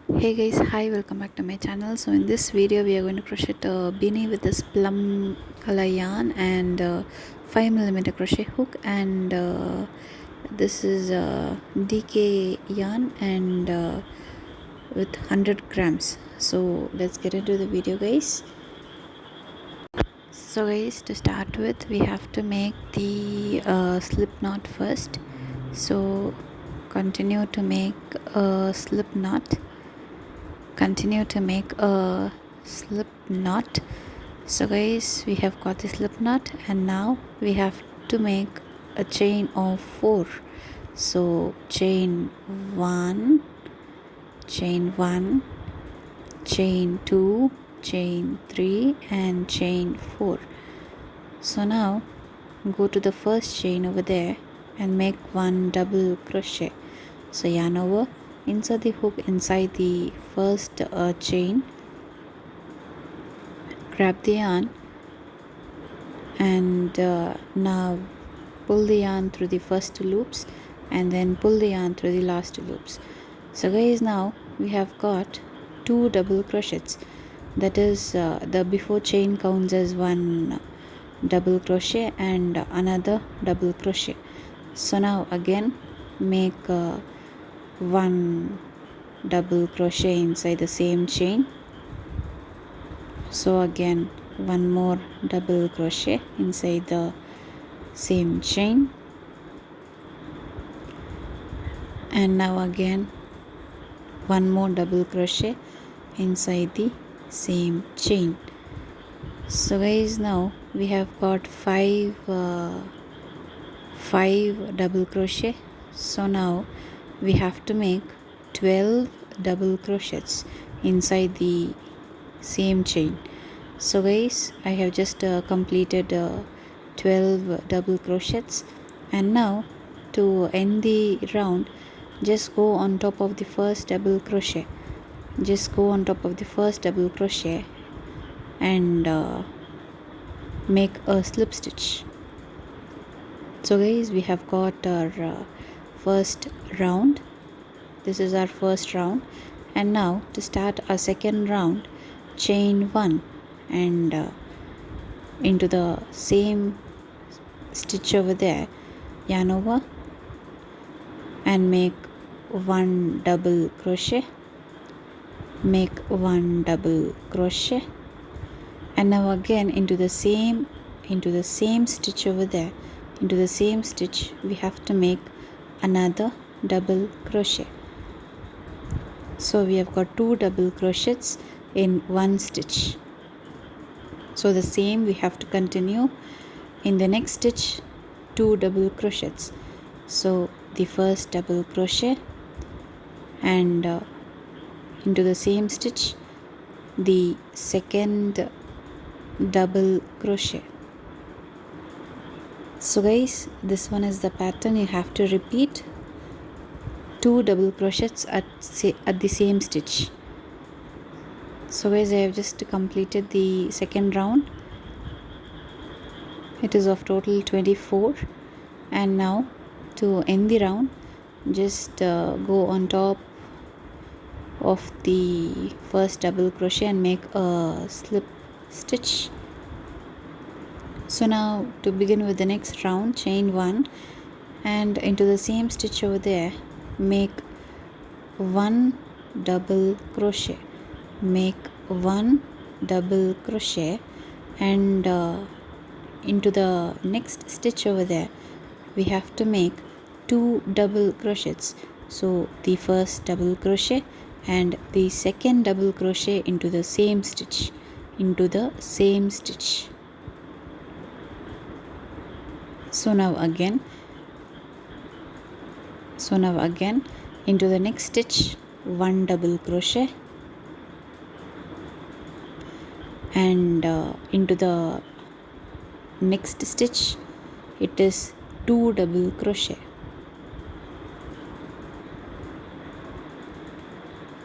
Hey guys, hi, welcome back to my channel. So in this video we are going to crochet a beanie with this plum color yarn and 5mm crochet hook, and this is DK yarn and with 100 grams. So let's get into the video, guys. So guys, to start with we have to make the slip knot first. So continue to make a slip knot, continue to make a slip knot. So guys, we have got the slip knot and now we have to make a chain of 4. So chain 1, chain 1, chain 2, chain 3 and chain 4. So now go to the first chain over there and make 1 double crochet. So yarn over, insert the hook inside the first chain, grab the yarn and now pull the yarn through the first 2 loops and then pull the yarn through the last 2 loops. So guys, now we have got 2 double crochets. That is the before chain counts as 1 double crochet and another double crochet. So now again make 1 double crochet inside the same chain. So again 1 more double crochet inside the same chain, and now again 1 more double crochet inside the same chain. So guys, now we have got 5 double crochet. So now we have to make 12 double crochets inside the same chain. So guys, I have just completed 12 double crochets, and now to end the round, just go on top of the first double crochet, just go on top of the first double crochet and make a slip stitch. So guys, we have got our first round. This is our first round, and now to start our second round, chain 1 and into the same stitch over there, yarn over and make 1 double crochet, make 1 double crochet, and now again into the same stitch over there, into the same stitch we have to make another double crochet. So we have got 2 double crochets in 1 stitch. So the same we have to continue in the next stitch, 2 double crochets. So the first double crochet and into the same stitch the second double crochet. So guys, this one is the pattern. You have to repeat 2 double crochets at the same stitch. So guys, I have just completed the second round. It is of total 24, and now to end the round, just go on top of the first double crochet and make a slip stitch. So now to begin with the next round, chain 1 and into the same stitch over there, make 1 double crochet, make 1 double crochet, and into the next stitch over there we have to make 2 double crochets. So the first double crochet and the second double crochet into the same stitch, into the same stitch. So now again into the next stitch 1 double crochet, and into the next stitch it is 2 double crochet.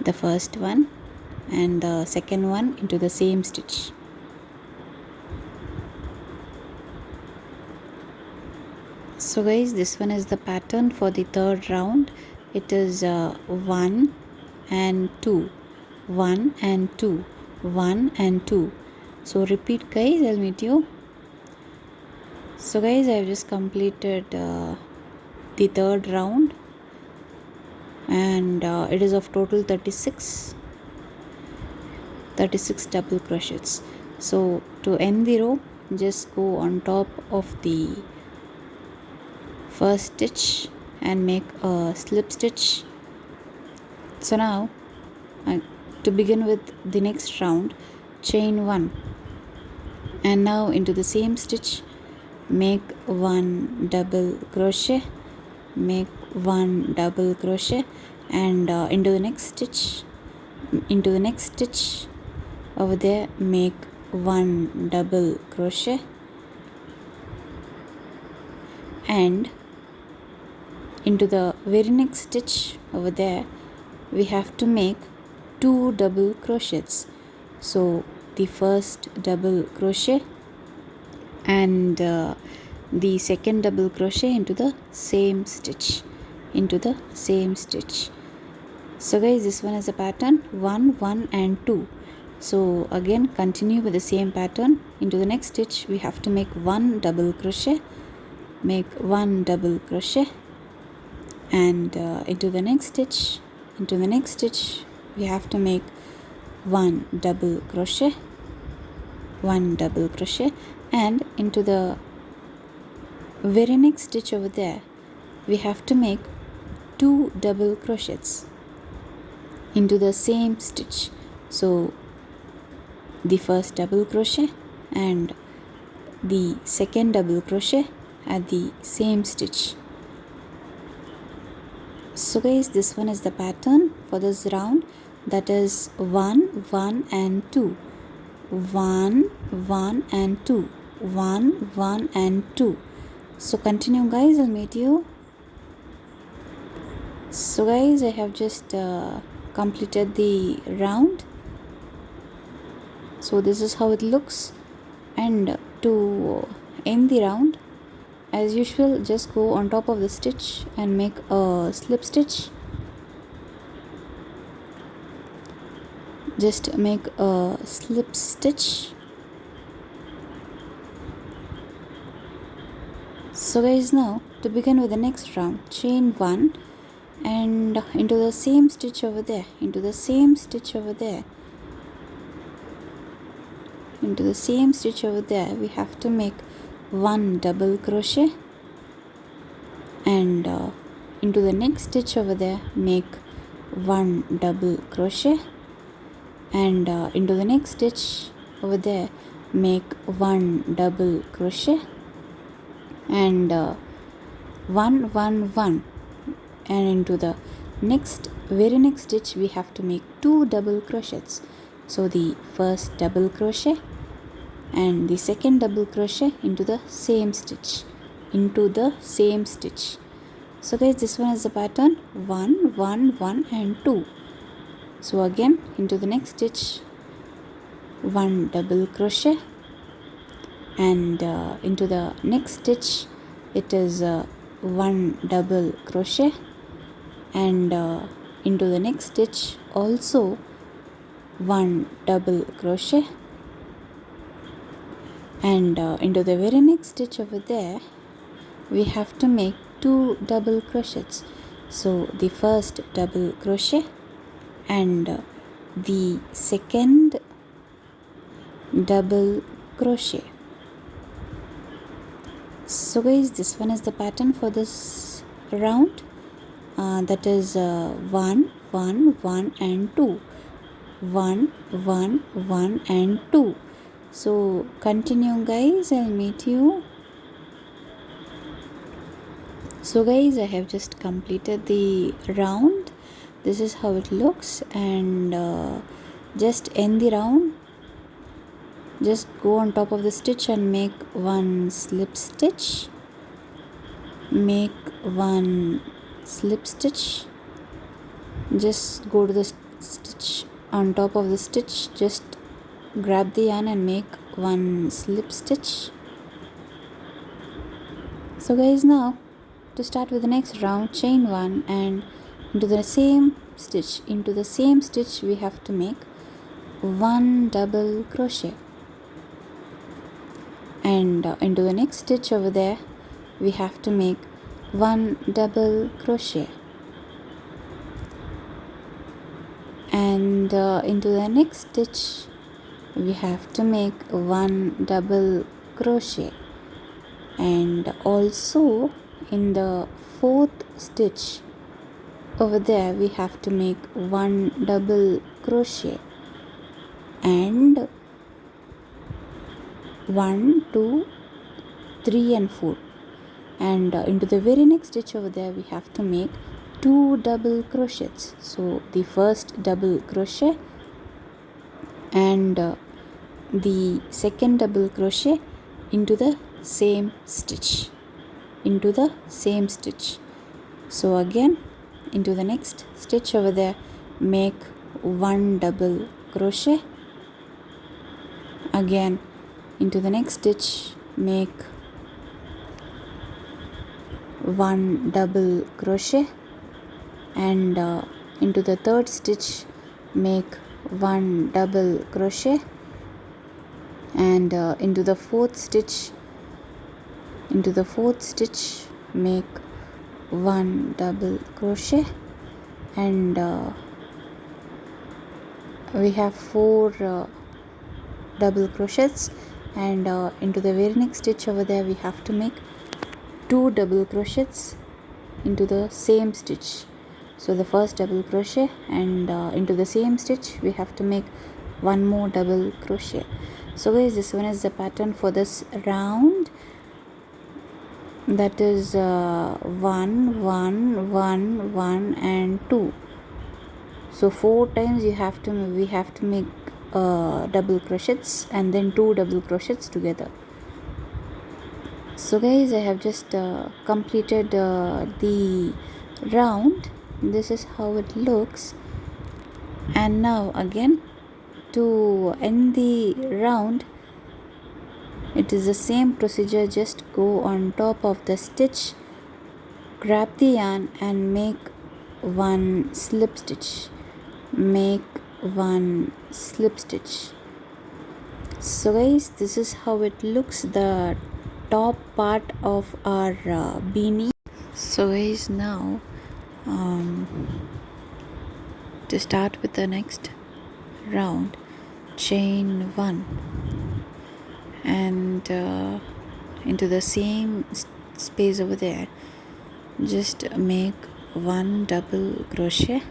The first one and the second one into the same stitch. So guys, this one is the pattern for the third round. It is 1 and 2, 1 and 2, 1 and 2. So repeat guys, I'll meet you. So guys, I have just completed the third round, and it is of total 36 double crochets. So to end the row, just go on top of the first stitch and make a slip stitch. So now to begin with the next round, chain 1, and now into the same stitch make 1 double crochet, make 1 double crochet, and into the next stitch over there make 1 double crochet, and into the very next stitch over there we have to make 2 double crochets. So the first double crochet and the second double crochet into the same stitch, So guys, this one is a pattern 1, 1 and 2. So again continue with the same pattern. Into the next stitch we have to make 1 double crochet, make 1 double crochet, and into the next stitch we have to make 1 double crochet, and into the very next stitch over there we have to make 2 double crochets into the same stitch. So the first double crochet and the second double crochet at the same stitch. So guys, this one is the pattern for this round, that is 1, 1 and 2, 1, 1 and 2, 1, 1 and 2. So continue guys, I'll meet you. So guys, I have just completed the round. So this is how it looks, and to end the round, as usual, just go on top of the stitch and make a slip stitch. Just make a slip stitch. So guys, now to begin with the next round, chain 1 and into the same stitch over there, into the same stitch over there we have to make 1 double crochet, and into the next stitch over there make 1 double crochet, and into the next stitch over there make 1 double crochet, and 1, 1, 1, and into the very next stitch we have to make 2 double crochets. So the first double crochet and the second double crochet into the same stitch, So guys, this one is the pattern 1, 1, 1 and 2. So again into the next stitch 1 double crochet, and into the next stitch it is 1 double crochet, and into the next stitch also 1 double crochet, and into the very next stitch over there we have to make 2 double crochets. So the first double crochet and the second double crochet. So guys, this one is the pattern for this round, that is 1, 1, 1 and 2, 1, 1, 1 and 2. So continue guys, I'll meet you. So guys, I have just completed the round. This is how it looks, and just end the round. Just go on top of the stitch and make 1 slip stitch, just go to the stitch on top of the stitch, just grab the yarn and make 1 slip stitch. So guys, now to start with the next round, chain 1 and into the same stitch. Into the same stitch we have to make 1 double crochet, and into the next stitch over there we have to make 1 double crochet, and into the next stitch we have to make 1 double crochet, and also in the fourth stitch over there we have to make 1 double crochet, and 1 2 3 and 4, and into the very next stitch over there we have to make 2 double crochets. So the first double crochet and the second double crochet into the same stitch, so again into the next stitch over there make 1 double crochet, again into the next stitch make 1 double crochet, and into the third stitch make 1 double crochet, and into the fourth stitch make 1 double crochet, and we have 4 double crochets, and into the very next stitch over there we have to make 2 double crochets into the same stitch. So the first double crochet, and into the same stitch we have to make 1 more double crochet. So guys, this one is the pattern for this round, that is 1 1 1 1 and 2. So 4 times we have to make double crochets and then 2 double crochets together. So guys, I have just completed the round. This is how it looks, and now again to end the round it is the same procedure. Just go on top of the stitch, grab the yarn and make 1 slip stitch, So guys, this is how it looks, the top part of our beanie. So guys, now to start with the next round, chain 1 and into the same space over there just make 1 double crochet,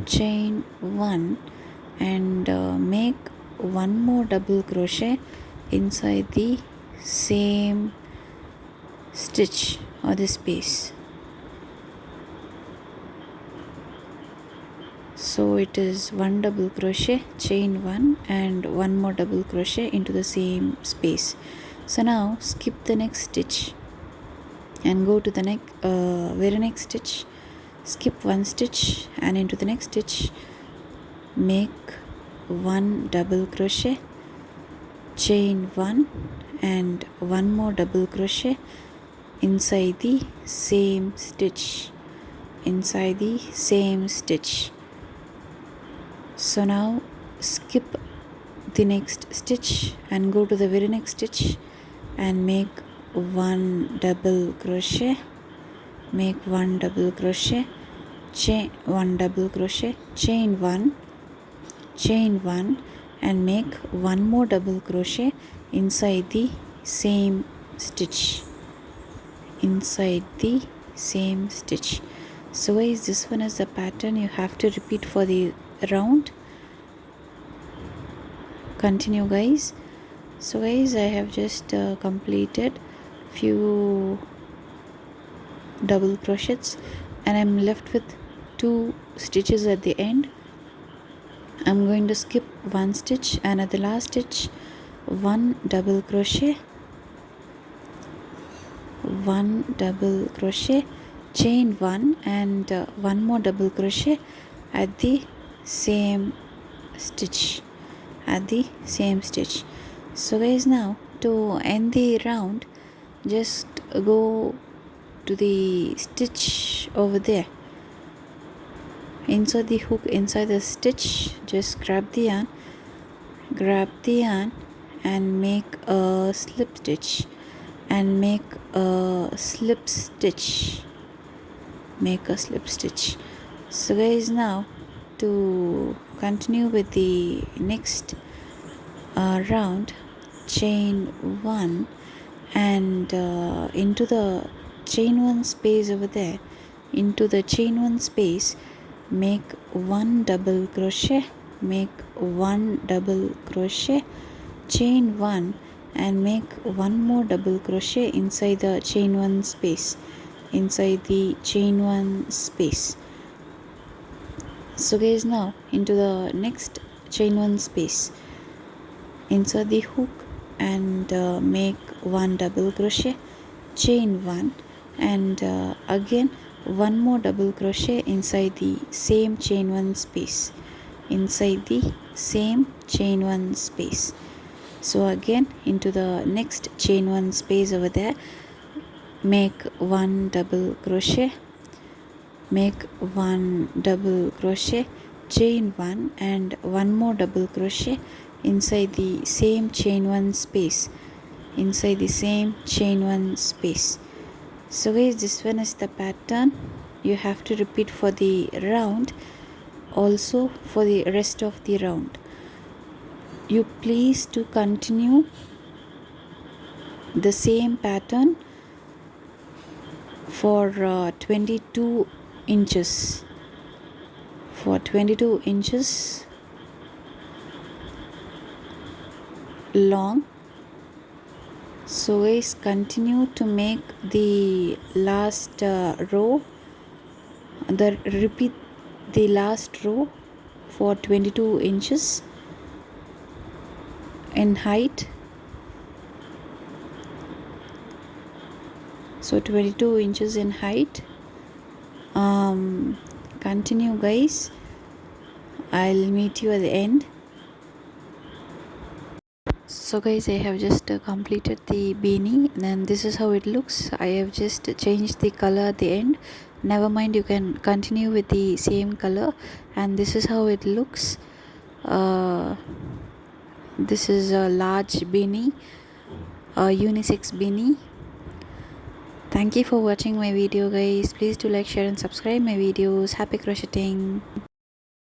chain 1 and make 1 more double crochet inside the same stitch or the space. So it is 1 double crochet, chain 1 and 1 more double crochet into the same space. So now skip the next stitch and go to the very next stitch, skip 1 stitch and into the next stitch make 1 double crochet, chain 1 and 1 more double crochet inside the same stitch, So now skip the next stitch and go to the very next stitch and make 1 double crochet, chain 1 double crochet, chain 1 and make 1 more double crochet inside the same stitch, So guys, this one is the pattern you have to repeat for the round. Continue guys. So guys, I have just completed few double crochets and I'm left with 2 stitches at the end. I'm going to skip 1 stitch and at the last stitch 1 double crochet, chain 1 and 1 more double crochet at the same stitch, So guys, now to end the round just go to the stitch over there. Insert the hook inside the stitch. Just grab the yarn and make a slip stitch and make a slip stitch. So guys, now to continue with the next round, chain 1 and into the chain 1 space over there, into the chain 1 space, make 1 double crochet, make 1 double crochet, chain 1 and make 1 more double crochet inside the chain 1 space, inside the chain 1 space. So guys, now into the next chain 1 space, insert the hook and make 1 double crochet, chain 1 and again 1 more double crochet inside the same chain 1 space, inside the same chain 1 space. So again into the next chain 1 space over there, make 1 double crochet, make 1 double crochet, chain 1 and 1 more double crochet inside the same chain 1 space, inside the same chain 1 space. So guys, this one is the pattern. You have to repeat for the round, also for the rest of the round. You please to continue the same pattern for 22 inches. For 22 inches long. So guys, continue to make the last row, repeat the last row for 22 inches in height. So 22 inches in height. Continue guys, I'll meet you at the end. So guys, I have just completed the beanie and this is how it looks. I have just changed the color at the end. Never mind, you can continue with the same color. And this is how it looks. This is a large beanie, a unisex beanie. Thank you for watching my video guys. Please do like, share and subscribe my videos. Happy crocheting.